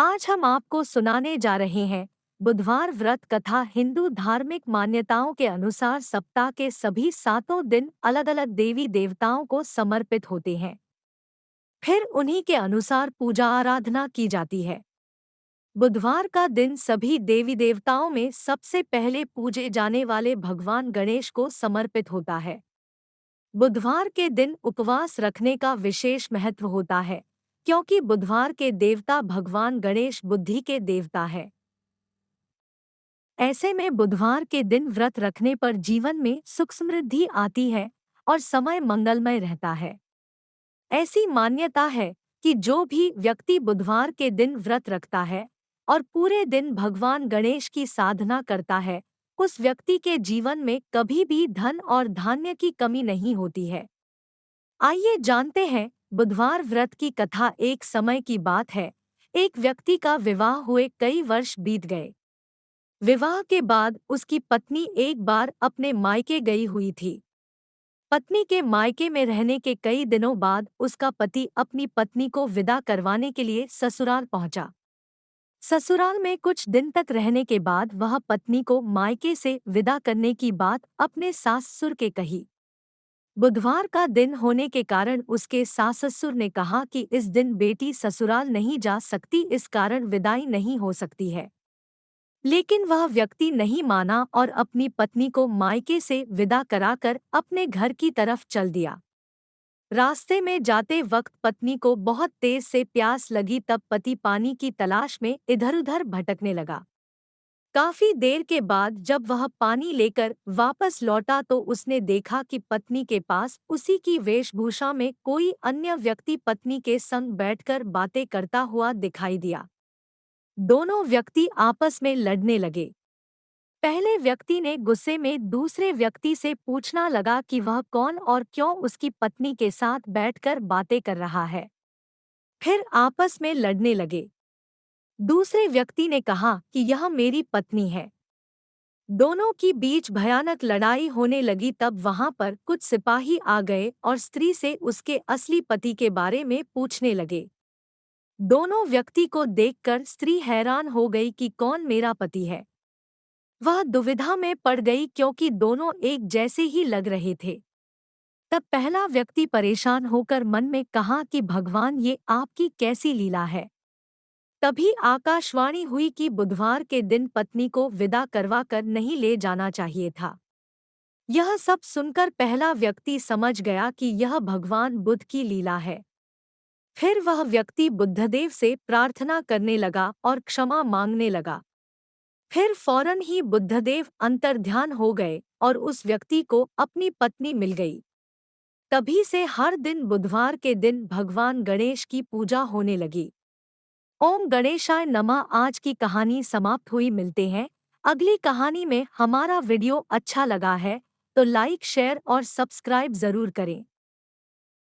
आज हम आपको सुनाने जा रहे हैं बुधवार व्रत कथा। हिंदू धार्मिक मान्यताओं के अनुसार सप्ताह के सभी 7 दिन अलग अलग देवी देवताओं को समर्पित होते हैं। फिर उन्हीं के अनुसार पूजा आराधना की जाती है। बुधवार का दिन सभी देवी देवताओं में सबसे पहले पूजे जाने वाले भगवान गणेश को समर्पित होता है। बुधवार के दिन उपवास रखने का विशेष महत्व होता है, क्योंकि बुधवार के देवता भगवान गणेश बुद्धि के देवता है। ऐसे में बुधवार के दिन व्रत रखने पर जीवन में सुख समृद्धि आती है और समय मंगलमय रहता है। ऐसी मान्यता है कि जो भी व्यक्ति बुधवार के दिन व्रत रखता है और पूरे दिन भगवान गणेश की साधना करता है, उस व्यक्ति के जीवन में कभी भी धन और धान्य की कमी नहीं होती है। आइए जानते हैं बुधवार व्रत की कथा। एक समय की बात है, एक व्यक्ति का विवाह हुए कई वर्ष बीत गए। विवाह के बाद उसकी पत्नी एक बार अपने मायके गई हुई थी। पत्नी के मायके में रहने के कई दिनों बाद उसका पति अपनी पत्नी को विदा करवाने के लिए ससुराल पहुंचा। ससुराल में कुछ दिन तक रहने के बाद वह पत्नी को मायके से विदा करने की बात अपने सास-ससुर के कही। बुधवार का दिन होने के कारण उसके सास-ससुर ने कहा कि इस दिन बेटी ससुराल नहीं जा सकती, इस कारण विदाई नहीं हो सकती है। लेकिन वह व्यक्ति नहीं माना और अपनी पत्नी को मायके से विदा कराकर अपने घर की तरफ चल दिया। रास्ते में जाते वक्त पत्नी को बहुत तेज से प्यास लगी, तब पति पानी की तलाश में इधर-उधर भटकने लगा। काफी देर के बाद जब वह पानी लेकर वापस लौटा तो उसने देखा कि पत्नी के पास उसी की वेशभूषा में कोई अन्य व्यक्ति पत्नी के संग बैठकर बातें करता हुआ दिखाई दिया। दोनों व्यक्ति आपस में लड़ने लगे। पहले व्यक्ति ने गुस्से में दूसरे व्यक्ति से पूछना लगा कि वह कौन और क्यों उसकी पत्नी के साथ बैठकर बातें कर रहा है। फिर आपस में लड़ने लगे। दूसरे व्यक्ति ने कहा कि यह मेरी पत्नी है। दोनों की बीच भयानक लड़ाई होने लगी। तब वहां पर कुछ सिपाही आ गए और स्त्री से उसके असली पति के बारे में पूछने लगे। दोनों व्यक्ति को देखकर स्त्री हैरान हो गई कि कौन मेरा पति है। वह दुविधा में पड़ गई क्योंकि दोनों एक जैसे ही लग रहे थे। तब पहला व्यक्ति परेशान होकर मन में कहा कि भगवान, ये आपकी कैसी लीला है। तभी आकाशवाणी हुई कि बुधवार के दिन पत्नी को विदा करवा कर नहीं ले जाना चाहिए था। यह सब सुनकर पहला व्यक्ति समझ गया कि यह भगवान बुद्ध की लीला है। फिर वह व्यक्ति बुद्धदेव से प्रार्थना करने लगा और क्षमा मांगने लगा। फिर फौरन ही बुद्धदेव अंतर्ध्यान हो गए और उस व्यक्ति को अपनी पत्नी मिल गई। तभी से हर दिन बुधवार के दिन भगवान गणेश की पूजा होने लगी। ओम गणेशाय नमः। आज की कहानी समाप्त हुई। मिलते हैं अगली कहानी में। हमारा वीडियो अच्छा लगा है तो लाइक, शेयर और सब्सक्राइब जरूर करें।